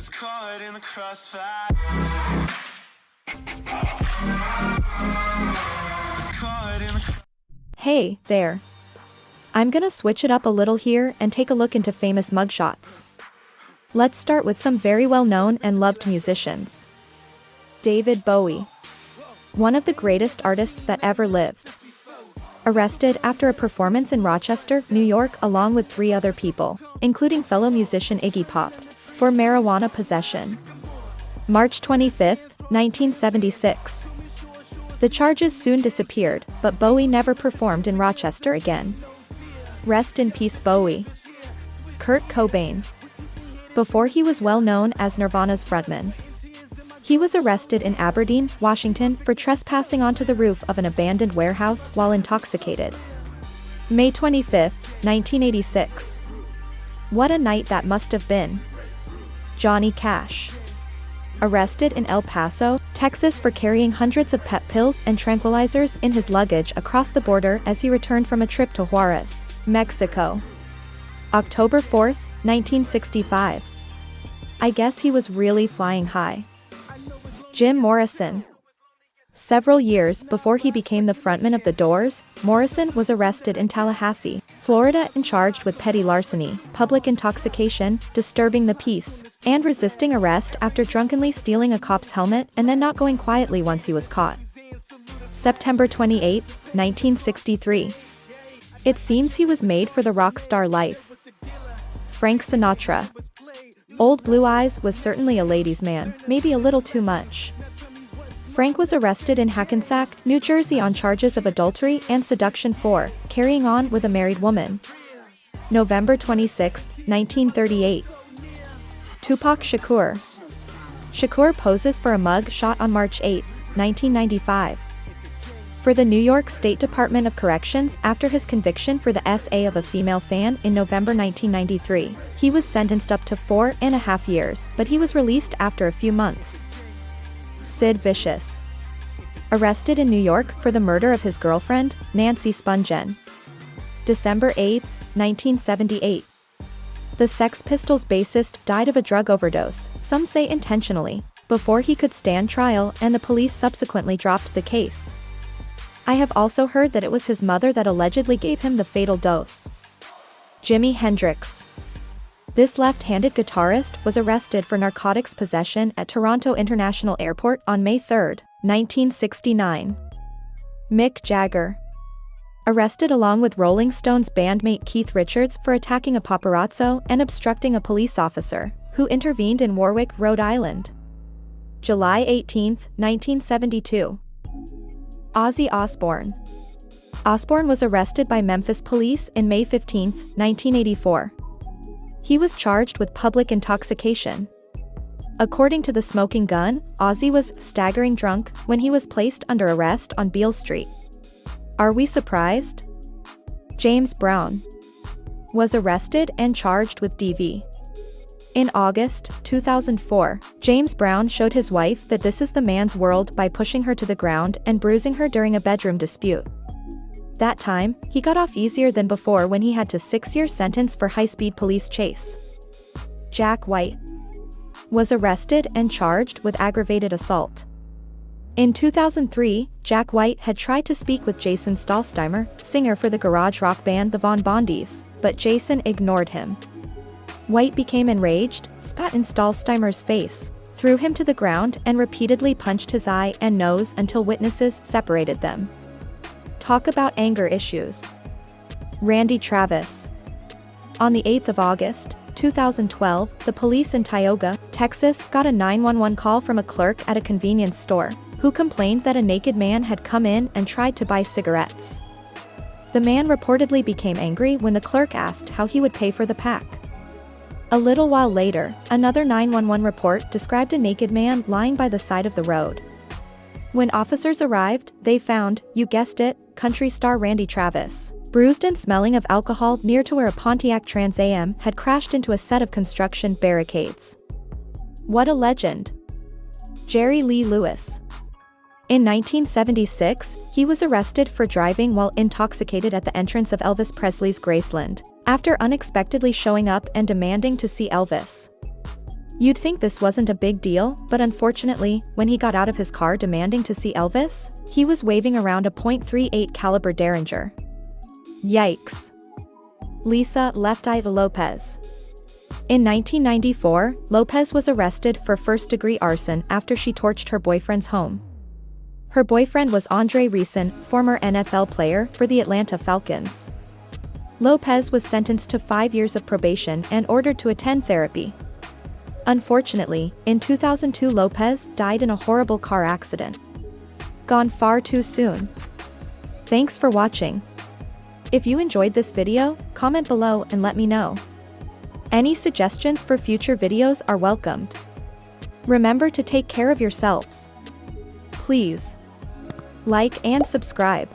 caught in the crossfire. It's caught in the Hey, there. I'm gonna switch it up a little here and take a look into famous mugshots. Let's start with some very well-known and loved musicians. David Bowie. One of the greatest artists that ever lived. Arrested after a performance in Rochester, New York along with 3 other people, including fellow musician Iggy Pop, for marijuana possession. March 25, 1976. The charges soon disappeared, but Bowie never performed in Rochester again. Rest in peace, Bowie. Kurt Cobain. Before he was well known as Nirvana's frontman. He was arrested in Aberdeen, Washington, for trespassing onto the roof of an abandoned warehouse while intoxicated. May 25, 1986. What a night that must have been. Johnny Cash. Arrested in El Paso, Texas for carrying hundreds of pep pills and tranquilizers in his luggage across the border as he returned from a trip to Juarez, Mexico. October 4, 1965. I guess he was really flying high. Jim Morrison. Several years before he became the frontman of The Doors, Morrison was arrested in Tallahassee, Florida and charged with petty larceny, public intoxication, disturbing the peace, and resisting arrest after drunkenly stealing a cop's helmet and then not going quietly once he was caught. September 28, 1963. It seems he was made for the rock star life. Frank Sinatra. Old Blue Eyes was certainly a ladies' man, maybe a little too much. Frank was arrested in Hackensack, New Jersey on charges of adultery and seduction for carrying on with a married woman. November 26, 1938. Tupac Shakur. Shakur poses for a mug shot on March 8, 1995. For the New York State Department of Corrections after his conviction for the SA of a female fan in November 1993. He was sentenced up to 4.5 years, but he was released after a few months. Sid Vicious. Arrested in New York for the murder of his girlfriend, Nancy Spungen. December 8, 1978. The Sex Pistols bassist died of a drug overdose, some say intentionally, before he could stand trial, and the police subsequently dropped the case. I have also heard that it was his mother that allegedly gave him the fatal dose. Jimi Hendrix. This left-handed guitarist was arrested for narcotics possession at Toronto International Airport on May 3, 1969. Mick Jagger. Arrested along with Rolling Stones bandmate Keith Richards for attacking a paparazzo and obstructing a police officer, who intervened in Warwick, Rhode Island. July 18, 1972. Ozzy Osbourne. Osbourne was arrested by Memphis police in May 15, 1984. He was charged with public intoxication. According to the Smoking Gun, Ozzy was staggering drunk when he was placed under arrest on Beale Street. Are we surprised? James Brown was arrested and charged with DV. In August 2004, James Brown showed his wife that this is the man's world by pushing her to the ground and bruising her during a bedroom dispute. That time, he got off easier than before when he had a 6-year sentence for high-speed police chase. Jack White was arrested and charged with aggravated assault. In 2003, Jack White had tried to speak with Jason Stahlsteimer, singer for the garage rock band the Von Bondies, but Jason ignored him. White became enraged, spat in Stahlsteimer's face, threw him to the ground and repeatedly punched his eye and nose until witnesses separated them. Talk about anger issues. Randy Travis. On the 8th of August, 2012, the police in Tioga, Texas, got a 911 call from a clerk at a convenience store, who complained that a naked man had come in and tried to buy cigarettes. The man reportedly became angry when the clerk asked how he would pay for the pack. A little while later, another 911 report described a naked man lying by the side of the road. When officers arrived, they found, you guessed it, country star Randy Travis, bruised and smelling of alcohol near to where a Pontiac Trans Am had crashed into a set of construction barricades. What a legend. Jerry Lee Lewis. In 1976, he was arrested for driving while intoxicated at the entrance of Elvis Presley's Graceland, after unexpectedly showing up and demanding to see Elvis. You'd think this wasn't a big deal, but unfortunately, when he got out of his car demanding to see Elvis, he was waving around a .38 caliber Derringer. Yikes. Lisa Left Eye Lopez. In 1994, Lopez was arrested for first-degree arson after she torched her boyfriend's home. Her boyfriend was Andre Rison, former NFL player for the Atlanta Falcons. Lopez was sentenced to 5 years of probation and ordered to attend therapy. Unfortunately, in 2002 Lopez died in a horrible car accident. Gone far too soon. Thanks for watching. If you enjoyed this video, comment below and let me know. Any suggestions for future videos are welcomed. Remember to take care of yourselves. Please like and subscribe.